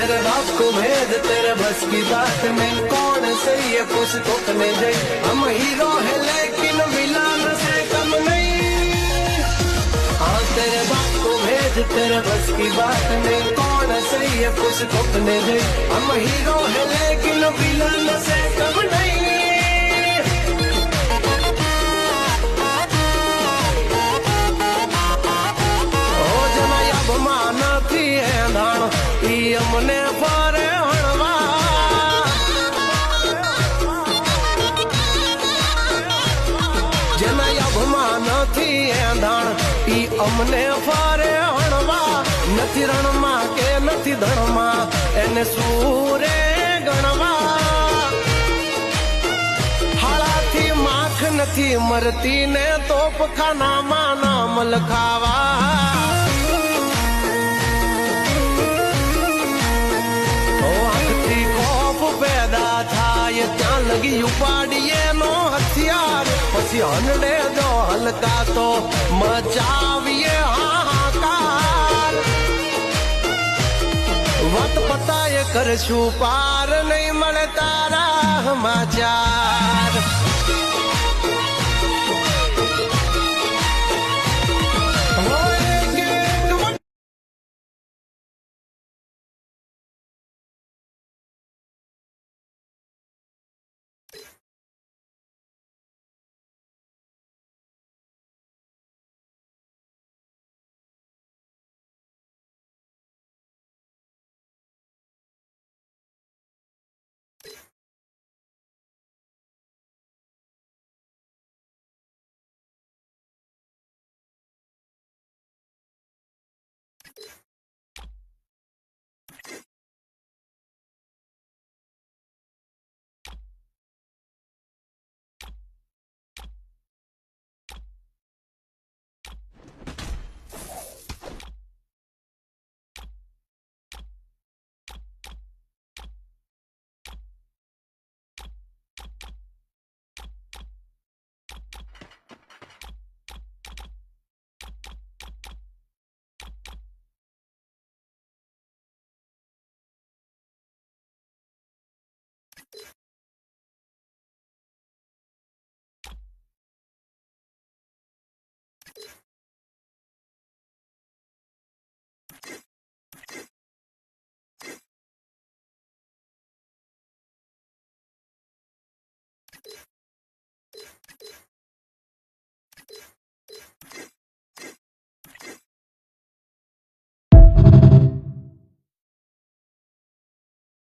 तेरे बाप को भेज तेरे बस की बात नहीं, कौन सही है पूछ तो कने जाए। हम हीरो है लेकिन विलन से कम नहीं। हाँ तेरे बाप को भेज तेरे बस की बात नहीं, कौन सही है पूछ तो कने जाए। हम हीरो है लेकिन विलन से कम नहीं। અમને ફરે હણવા જેના અભમાનથી એંધાણ ઈ અમને ફરે હણવા નથી રણમાં કે નથી ધણમાં એને સૂરે ગણવા હાળાથી માખ નથી મરતી ને તોપખાનામાં નામ લખાવા પેદા થાય ત્યાં લગી ઉપાડીએ નો હથિયાર પછી હંડે જો હલકા તો મચાવીએ હાહાકાર વાત પતાએ કરશું પાર નહીં મળે તારા સમાચાર।